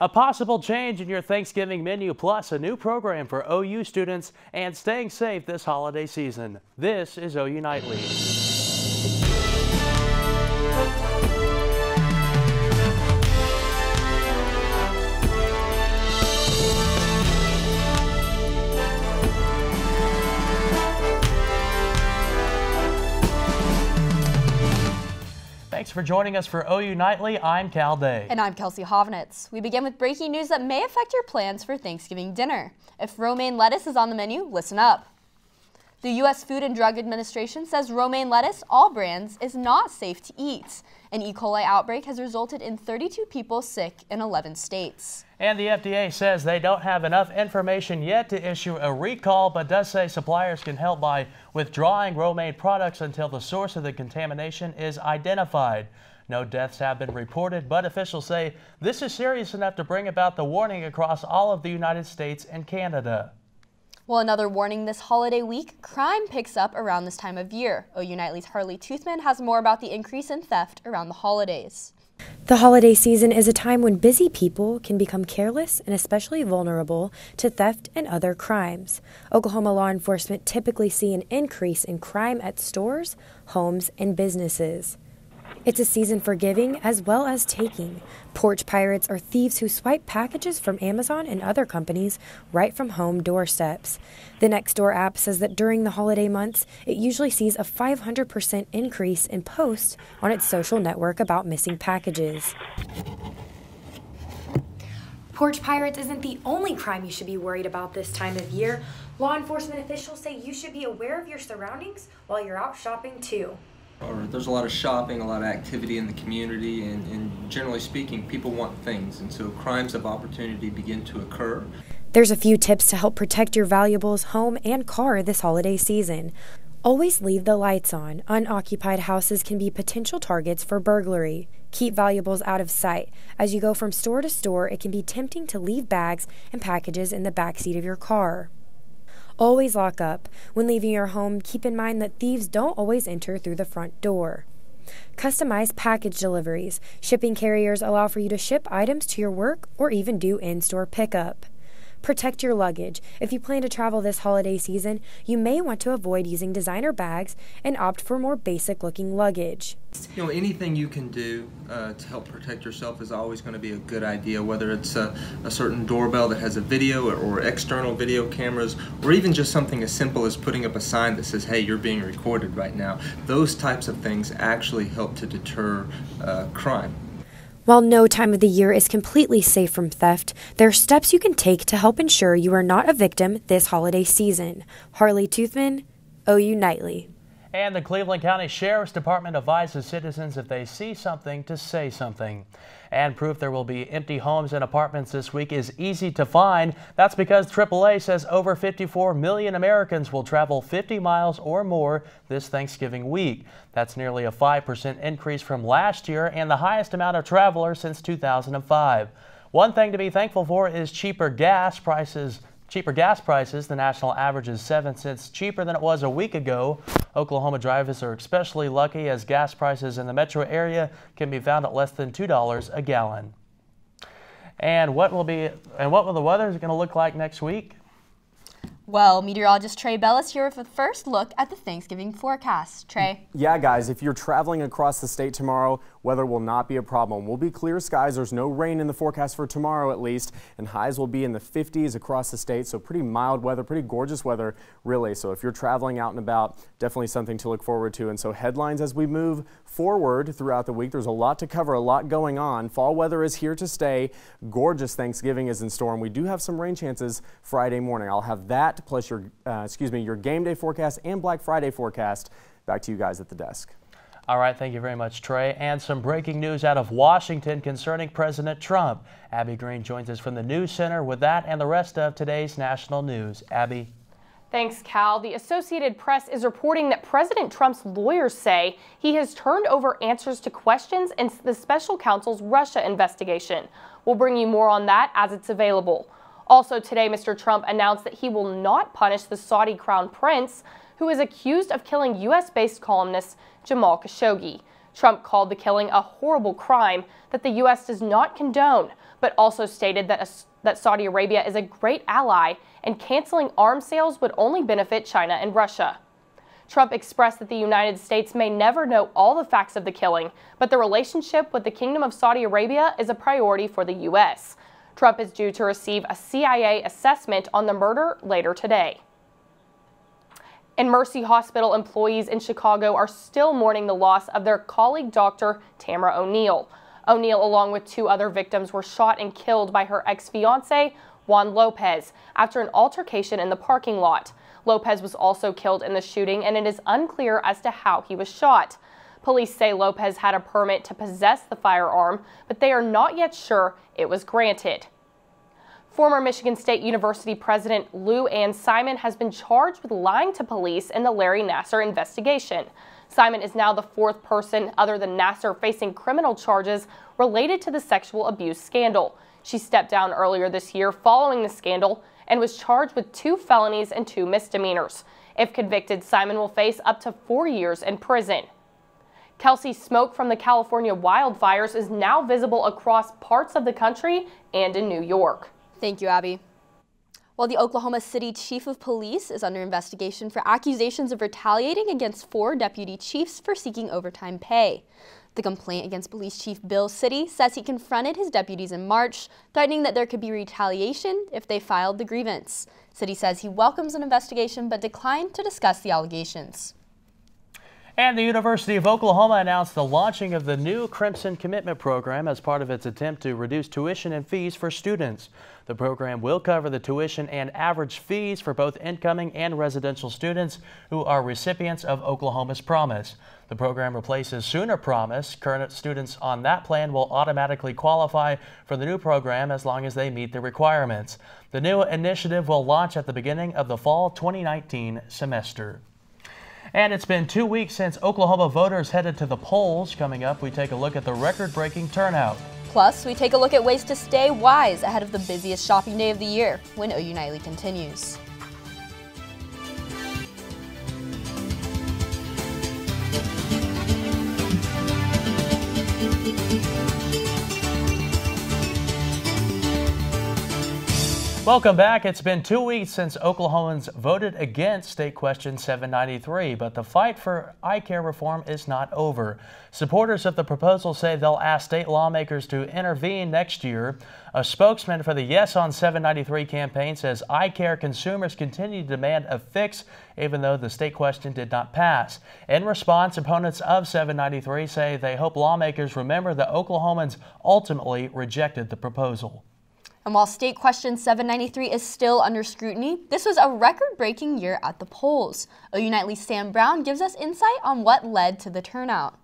A possible change in your Thanksgiving menu, plus a new program for OU students and staying safe this holiday season. This is OU Nightly. Thanks for joining us for OU Nightly. I'm Cal Day. And I'm Kelsey Hovanetz. We begin with breaking news that may affect your plans for Thanksgiving dinner. If romaine lettuce is on the menu, listen up. The U.S. Food and Drug Administration says romaine lettuce, all brands, is not safe to eat. An E. coli outbreak has resulted in 32 people sick in 11 states. And the FDA says they don't have enough information yet to issue a recall, but does say suppliers can help by withdrawing romaine products until the source of the contamination is identified. No deaths have been reported, but officials say this is serious enough to bring about the warning across all of the United States and Canada. Well, another warning this holiday week, crime picks up around this time of year. OU Nightly's Harlee Toothman has more about the increase in theft around the holidays. The holiday season is a time when busy people can become careless and especially vulnerable to theft and other crimes. Oklahoma law enforcement typically see an increase in crime at stores, homes, and businesses. It's a season for giving as well as taking. Porch pirates are thieves who swipe packages from Amazon and other companies right from home doorsteps. The Nextdoor app says that during the holiday months, it usually sees a 500% increase in posts on its social network about missing packages. Porch pirates isn't the only crime you should be worried about this time of year. Law enforcement officials say you should be aware of your surroundings while you're out shopping too. There's a lot of shopping, a lot of activity in the community, and generally speaking, people want things, and so crimes of opportunity begin to occur. There's a few tips to help protect your valuables, home, and car this holiday season. Always leave the lights on. Unoccupied houses can be potential targets for burglary. Keep valuables out of sight. As you go from store to store, it can be tempting to leave bags and packages in the backseat of your car. Always lock up. When leaving your home, keep in mind that thieves don't always enter through the front door. Customize package deliveries. Shipping carriers allow for you to ship items to your work or even do in-store pickup. Protect your luggage. If you plan to travel this holiday season, you may want to avoid using designer bags and opt for more basic-looking luggage. You know, anything you can do to help protect yourself is always going to be a good idea, whether it's a certain doorbell that has a video or external video cameras, or even just something as simple as putting up a sign that says, hey, you're being recorded right now. Those types of things actually help to deter crime. While no time of the year is completely safe from theft, there are steps you can take to help ensure you are not a victim this holiday season. Harlee Toothman, OU Nightly. And the Cleveland County Sheriff's Department advises citizens if they see something to say something. And proof there will be empty homes and apartments this week is easy to find. That's because AAA says over 54 million Americans will travel 50 miles or more this Thanksgiving week. That's nearly a 5% increase from last year and the highest amount of travelers since 2005. One thing to be thankful for is cheaper gas prices. The national average is 7 cents cheaper than it was a week ago. Oklahoma drivers are especially lucky as gas prices in the metro area can be found at less than $2 a gallon. And what will the weather going to look like next week? Well, meteorologist Trey is here with a first look at the Thanksgiving forecast. Trey? Yeah, guys, if you're traveling across the state tomorrow, weather will not be a problem. We'll be clear skies. There's no rain in the forecast for tomorrow at least, and highs will be in the 50s across the state, so pretty mild weather, pretty gorgeous weather, really. So if you're traveling out and about, definitely something to look forward to. And so headlines as we move forward throughout the week. There's a lot to cover, a lot going on. Fall weather is here to stay. Gorgeous Thanksgiving is in store, and we do have some rain chances Friday morning. I'll have that plus your game day forecast and Black Friday forecast. Back to you guys at the desk. All right, thank you very much, Trey. And some breaking news out of Washington concerning President Trump. Abby Green joins us from the News Center with that and the rest of today's national news. Abby. Thanks, Cal. The Associated Press is reporting that President Trump's lawyers say he has turned over answers to questions in the special counsel's Russia investigation. We'll bring you more on that as it's available. Also today, Mr. Trump announced that he will not punish the Saudi crown prince, who is accused of killing U.S.-based columnist Jamal Khashoggi. Trump called the killing a horrible crime that the U.S. does not condone, but also stated that Saudi Arabia is a great ally and canceling arms sales would only benefit China and Russia. Trump expressed that the United States may never know all the facts of the killing, but the relationship with the Kingdom of Saudi Arabia is a priority for the U.S. Trump is due to receive a CIA assessment on the murder later today. And Mercy Hospital employees in Chicago are still mourning the loss of their colleague doctor, Tamara O'Neill. O'Neill, along with 2 other victims, were shot and killed by her ex-fiancé, Juan Lopez, after an altercation in the parking lot. Lopez was also killed in the shooting, and it is unclear as to how he was shot. Police say Lopez had a permit to possess the firearm, but they are not yet sure it was granted. Former Michigan State University President Lou Ann Simon has been charged with lying to police in the Larry Nassar investigation. Simon is now the 4th person other than Nassar facing criminal charges related to the sexual abuse scandal. She stepped down earlier this year following the scandal and was charged with 2 felonies and 2 misdemeanors. If convicted, Simon will face up to 4 years in prison. Kelsey, smoke from the California wildfires is now visible across parts of the country and in New York. Thank you, Abby. While the Oklahoma City Chief of Police is under investigation for accusations of retaliating against 4 deputy chiefs for seeking overtime pay. The complaint against Police Chief Bill City says he confronted his deputies in March, threatening that there could be retaliation if they filed the grievance. City says he welcomes an investigation but declined to discuss the allegations. And the University of Oklahoma announced the launching of the new Crimson Commitment Program as part of its attempt to reduce tuition and fees for students. The program will cover the tuition and average fees for both incoming and residential students who are recipients of Oklahoma's Promise. The program replaces Sooner Promise. Current students on that plan will automatically qualify for the new program as long as they meet the requirements. The new initiative will launch at the beginning of the fall 2019 semester. And it's been 2 weeks since Oklahoma voters headed to the polls. Coming up, we take a look at the record-breaking turnout. Plus, we take a look at ways to stay wise ahead of the busiest shopping day of the year when OU Nightly continues. Welcome back. It's been 2 weeks since Oklahomans voted against State Question 793, but the fight for eye care reform is not over. Supporters of the proposal say they'll ask state lawmakers to intervene next year. A spokesman for the Yes on 793 campaign says eye care consumers continue to demand a fix even though the state question did not pass. In response, opponents of 793 say they hope lawmakers remember that Oklahomans ultimately rejected the proposal. And while State Question 793 is still under scrutiny, this was a record-breaking year at the polls. OU Nightly's Sam Brown gives us insight on what led to the turnout.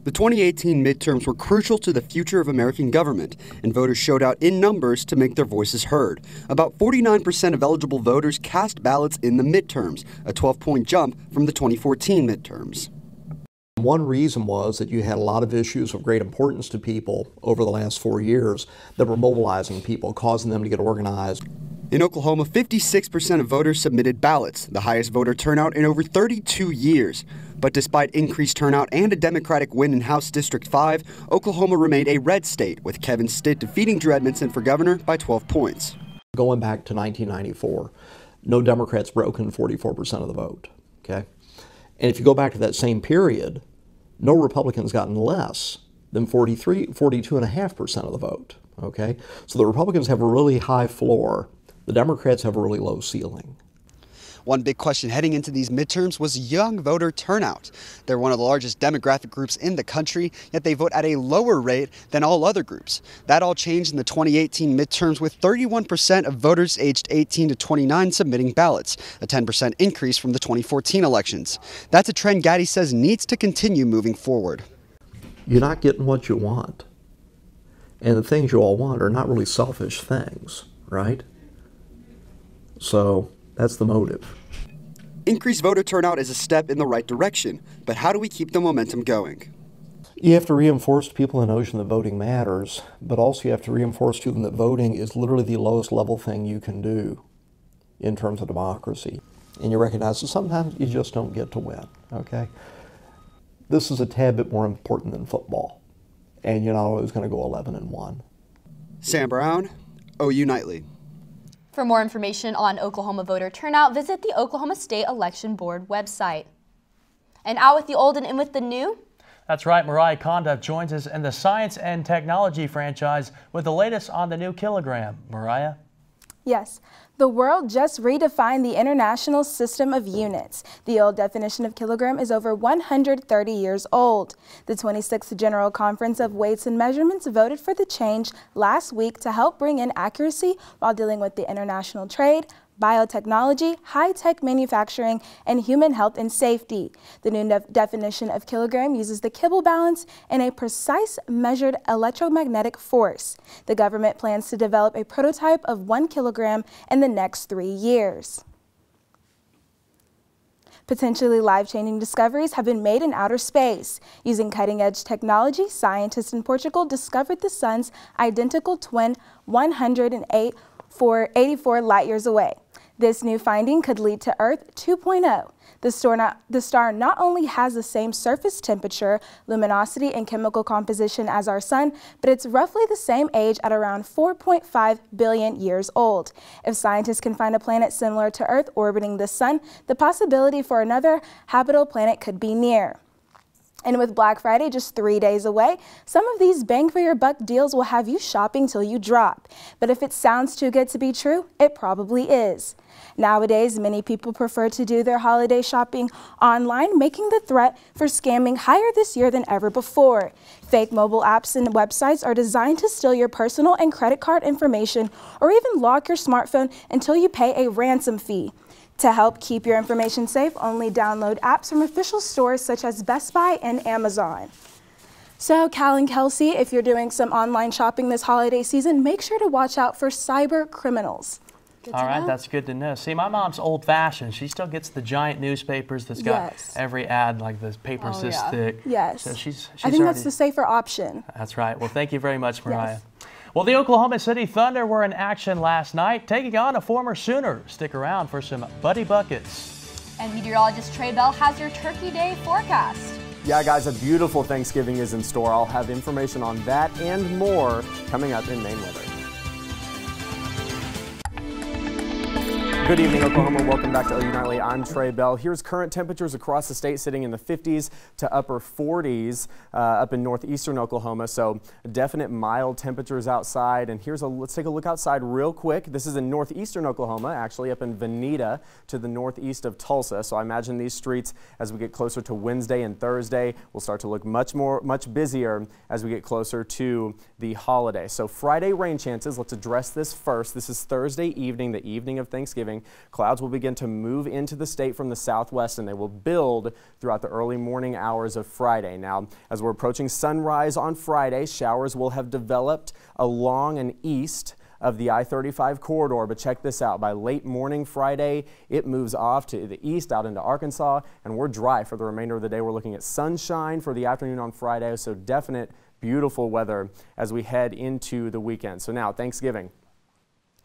The 2018 midterms were crucial to the future of American government, and voters showed out in numbers to make their voices heard. About 49% of eligible voters cast ballots in the midterms, a 12-point jump from the 2014 midterms. One reason was that you had a lot of issues of great importance to people over the last 4 years that were mobilizing people, causing them to get organized. In Oklahoma, 56% of voters submitted ballots, the highest voter turnout in over 32 years. But despite increased turnout and a Democratic win in House District 5, Oklahoma remained a red state, with Kevin Stitt defeating Drew Edmondson for governor by 12 points. Going back to 1994, no Democrats broken 44% of the vote, okay? And if you go back to that same period, no Republicans gotten less than 42.5% of the vote, okay? So the Republicans have a really high floor. The Democrats have a really low ceiling. One big question heading into these midterms was young voter turnout. They're one of the largest demographic groups in the country, yet they vote at a lower rate than all other groups. That all changed in the 2018 midterms, with 31% of voters aged 18 to 29 submitting ballots, a 10% increase from the 2014 elections. That's a trend Gaddy says needs to continue moving forward. You're not getting what you want. And the things you all want are not really selfish things, right? So that's the motive. Increased voter turnout is a step in the right direction, but how do we keep the momentum going? You have to reinforce to people the notion that voting matters, but also you have to reinforce to them that voting is literally the lowest level thing you can do in terms of democracy. And you recognize that sometimes you just don't get to win, okay? This is a tad bit more important than football, and you're not always going to go 11-1. Sam Brown, OU Nightly. For more information on Oklahoma voter turnout, visit the Oklahoma State Election Board website. And out with the old and in with the new. That's right, Mariah Conduff joins us in the science and technology franchise with the latest on the new kilogram. Mariah? Yes, the world just redefined the international system of units. The old definition of kilogram is over 130 years old. The 26th General Conference of Weights and Measurements voted for the change last week to help bring in accuracy while dealing with the international trade, biotechnology, high-tech manufacturing, and human health and safety. The new definition of kilogram uses the Kibble balance and a precise measured electromagnetic force. The government plans to develop a prototype of 1 kilogram in the next 3 years. Potentially life-changing discoveries have been made in outer space. Using cutting-edge technology, scientists in Portugal discovered the sun's identical twin 184 light-years away. This new finding could lead to Earth 2.0. The star not only has the same surface temperature, luminosity, and chemical composition as our sun, but it's roughly the same age at around 4.5 billion years old. If scientists can find a planet similar to Earth orbiting the sun, the possibility for another habitable planet could be near. And with Black Friday just 3 days away, some of these bang for your buck deals will have you shopping till you drop. But if it sounds too good to be true, it probably is. Nowadays, many people prefer to do their holiday shopping online, making the threat for scamming higher this year than ever before. Fake mobile apps and websites are designed to steal your personal and credit card information or even lock your smartphone until you pay a ransom fee. To help keep your information safe, only download apps from official stores such as Best Buy and Amazon. So, Cal and Kelsey, if you're doing some online shopping this holiday season, make sure to watch out for cyber criminals. All right, that's good to know. See, my mom's old-fashioned. She still gets the giant newspapers that's got every ad, like the paper's this thick. Yes. So she's I think that's the safer option. That's right. Well, thank you very much, Mariah. Yes. Well, the Oklahoma City Thunder were in action last night, taking on a former Sooner. Stick around for some Buddy Buckets. And meteorologist Trey has your Turkey Day forecast. Yeah, guys, a beautiful Thanksgiving is in store. I'll have information on that and more coming up in Maine Weather. Good evening, Oklahoma. Welcome back to OU Nightly. I'm Trey Bell. Here's current temperatures across the state sitting in the 50s to upper 40s up in northeastern Oklahoma. So definite mild temperatures outside. And let's take a look outside real quick. This is in northeastern Oklahoma, actually up in Veneta to the northeast of Tulsa. So I imagine these streets, as we get closer to Wednesday and Thursday, will start to look much busier as we get closer to the holiday. So Friday rain chances. Let's address this first. This is Thursday evening, the evening of Thanksgiving. Clouds will begin to move into the state from the southwest, and they will build throughout the early morning hours of Friday. Now, as we're approaching sunrise on Friday, showers will have developed along and east of the I-35 corridor, but check this out. By late morning Friday, it moves off to the east out into Arkansas, and we're dry for the remainder of the day. We're looking at sunshine for the afternoon on Friday, so definite beautiful weather as we head into the weekend. So now, Thanksgiving.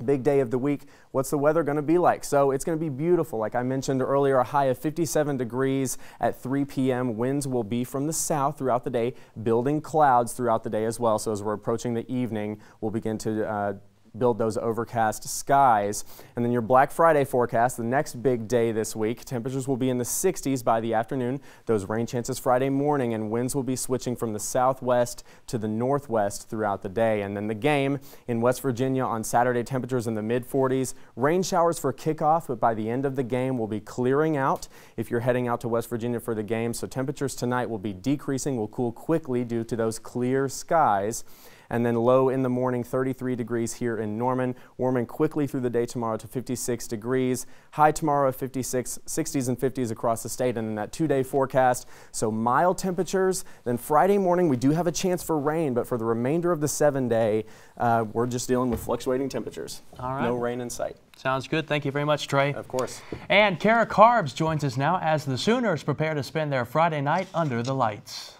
Big day of the week. What's the weather going to be like? So it's going to be beautiful. Like I mentioned earlier, a high of 57 degrees at 3 p.m. Winds will be from the south throughout the day, building clouds throughout the day as well. So as we're approaching the evening, we'll begin to build those overcast skies. And then your Black Friday forecast, the next big day this week, temperatures will be in the 60s by the afternoon. Those rain chances Friday morning, and winds will be switching from the southwest to the northwest throughout the day. And then the game in West Virginia on Saturday, temperatures in the mid-40s. Rain showers for kickoff, but by the end of the game will be clearing out if you're heading out to West Virginia for the game. So temperatures tonight will be decreasing, will cool quickly due to those clear skies. And then low in the morning, 33 degrees here in Norman, warming quickly through the day tomorrow to 56 degrees. High tomorrow, 56, 60s and 50s across the state, and then that 2-day forecast. So mild temperatures. Then Friday morning, we do have a chance for rain, but for the remainder of the 7-day, we're just dealing with fluctuating temperatures. All right. No rain in sight. Sounds good. Thank you very much, Trey. Of course. And Karbs joins us now as the Sooners prepare to spend their Friday night under the lights.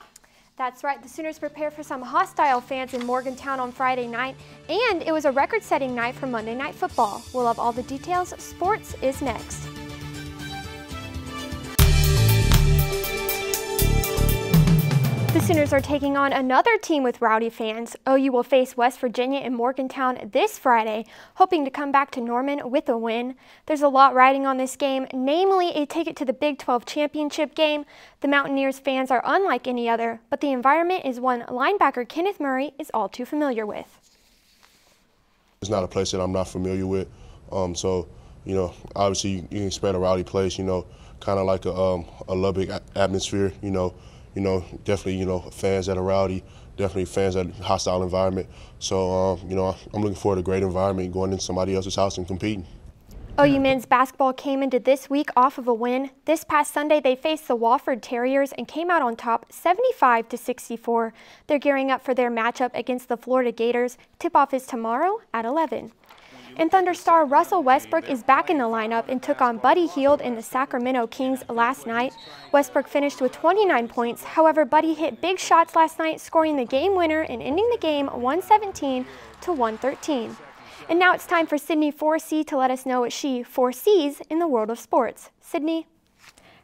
That's right. The Sooners prepare for some hostile fans in Morgantown on Friday night, and it was a record-setting night for Monday Night Football. We'll have all the details. Sports is next. The Sooners are taking on another team with rowdy fans. OU will face West Virginia in Morgantown this Friday, hoping to come back to Norman with a win. There's a lot riding on this game, namely a ticket to the Big 12 championship game. The Mountaineers fans are unlike any other, but the environment is one linebacker Kenneth Murray is all too familiar with. It's not a place that I'm not familiar with, so you know, obviously you can expect a rowdy place, you know, kind of like a Lubbock atmosphere, you know, definitely, you know, fans that are rowdy, definitely fans that are hostile environment. So, you know, I'm looking forward to a great environment, going into somebody else's house and competing. OU men's basketball came into this week off of a win. This past Sunday, they faced the Wofford Terriers and came out on top 75-64. They're gearing up for their matchup against the Florida Gators. Tip-off is tomorrow at 11. And Thunder star Russell Westbrook is back in the lineup and took on Buddy Hield and the Sacramento Kings last night. Westbrook finished with 29 points. However, Buddy hit big shots last night, scoring the game winner and ending the game 117-113. And now it's time for Sydney Forsee to let us know what she foresees in the world of sports. Sydney?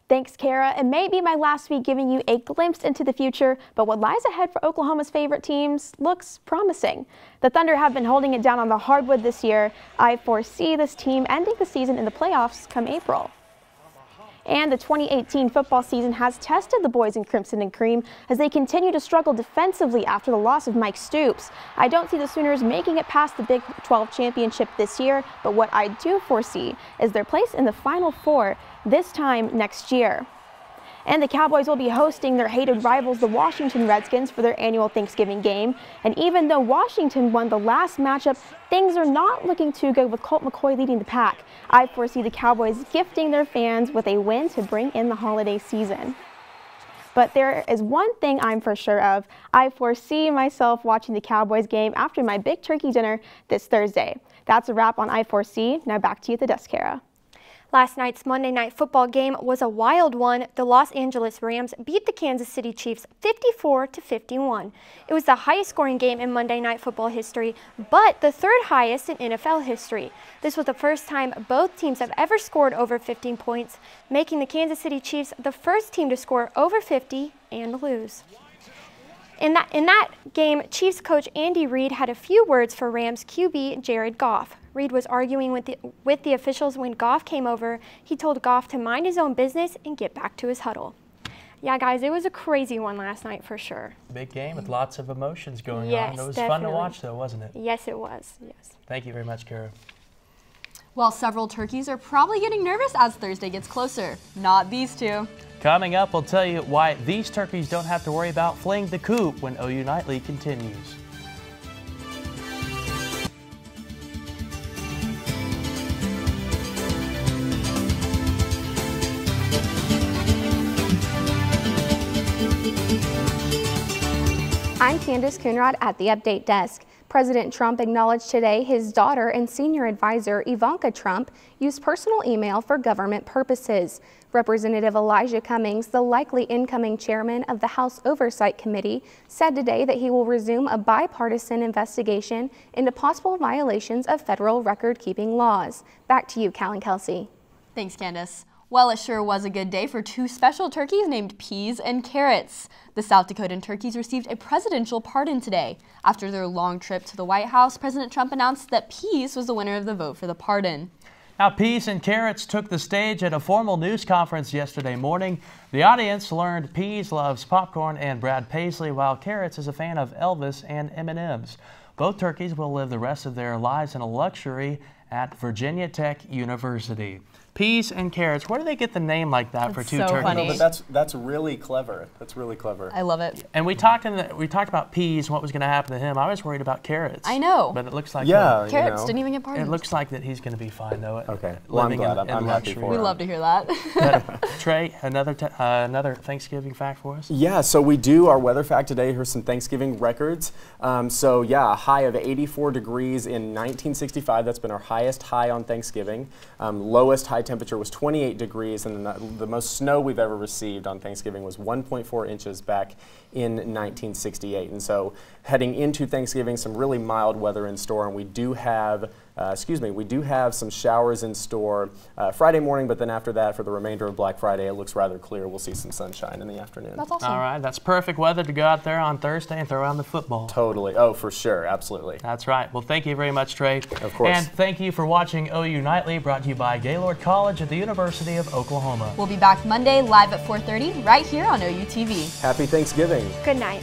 Thanks, Kara. It may be my last week giving you a glimpse into the future, but what lies ahead for Oklahoma's favorite teams looks promising. The Thunder have been holding it down on the hardwood this year. I foresee this team ending the season in the playoffs come April. And the 2018 football season has tested the boys in Crimson and Cream as they continue to struggle defensively after the loss of Mike Stoops. I don't see the Sooners making it past the Big 12 championship this year, but what I do foresee is their place in the Final Four this time next year. And the Cowboys will be hosting their hated rivals, the Washington Redskins, for their annual Thanksgiving game. And even though Washington won the last matchup, things are not looking too good with Colt McCoy leading the pack. I foresee the Cowboys gifting their fans with a win to bring in the holiday season. But there is one thing I'm for sure of. I foresee myself watching the Cowboys game after my big turkey dinner this Thursday. That's a wrap on I Foresee. Now back to you at the desk, Kara. Last night's Monday Night Football game was a wild one. The Los Angeles Rams beat the Kansas City Chiefs 54-51. It was the highest scoring game in Monday Night Football history, but the third highest in NFL history. This was the first time both teams have ever scored over 15 points, making the Kansas City Chiefs the first team to score over 50 and lose. In that game, Chiefs coach Andy Reid had a few words for Rams QB Jared Goff. Reid was arguing with the officials when Goff came over. He told Goff to mind his own business and get back to his huddle. Yeah, guys, it was a crazy one last night for sure. Big game with lots of emotions going on. It was definitely fun to watch, though, wasn't it? Yes, it was. Yes. Thank you very much, Kara. Well, several turkeys are probably getting nervous as Thursday gets closer. Not these two. Coming up, we'll tell you why these turkeys don't have to worry about fleeing the coop when OU Nightly continues. I'm Candace Coonrod at the Update Desk. President Trump acknowledged today his daughter and senior advisor Ivanka Trump used personal email for government purposes. Representative Elijah Cummings, the likely incoming chairman of the House Oversight Committee, said today that he will resume a bipartisan investigation into possible violations of federal record-keeping laws. Back to you, Cal and Kelsey. Thanks, Candace. Well, it sure was a good day for two special turkeys named Peas and Carrots. The South Dakotan turkeys received a presidential pardon today. After their long trip to the White House, President Trump announced that Peas was the winner of the vote for the pardon. Now, Peas and Carrots took the stage at a formal news conference yesterday morning. The audience learned Peas loves popcorn and Brad Paisley, while Carrots is a fan of Elvis and M&Ms. Both turkeys will live the rest of their lives in a luxury at Virginia Tech University. Peas and Carrots. Where do they get the name like that for two turkeys? Funny. No, but that's really clever. That's really clever. I love it. And we talked about Peas and what was going to happen to him. I was worried about Carrots. I know. But it looks like Carrots didn't even get pardoned. It looks like that he's going to be fine though. Okay. Well, I'm glad. I'm happy for him. We love to hear that. Trey, another Thanksgiving fact for us? Yeah, so we do our weather fact today. Here's some Thanksgiving records. So yeah, a high of 84 degrees in 1965. That's been our highest high on Thanksgiving. Lowest high temperature was 28 degrees, and the most snow we've ever received on Thanksgiving was 1.4 inches back in 1968. And so heading into Thanksgiving, some really mild weather in store, and we do have some showers in store Friday morning, but then after that, for the remainder of Black Friday, it looks rather clear. We'll see some sunshine in the afternoon. That's awesome. All right, that's perfect weather to go out there on Thursday and throw around the football. Totally. Oh, for sure. Absolutely. That's right. Well, thank you very much, Trey. Of course. And thank you for watching OU Nightly, brought to you by Gaylord College at the University of Oklahoma. We'll be back Monday live at 4:30 right here on OU TV. Happy Thanksgiving. Good night.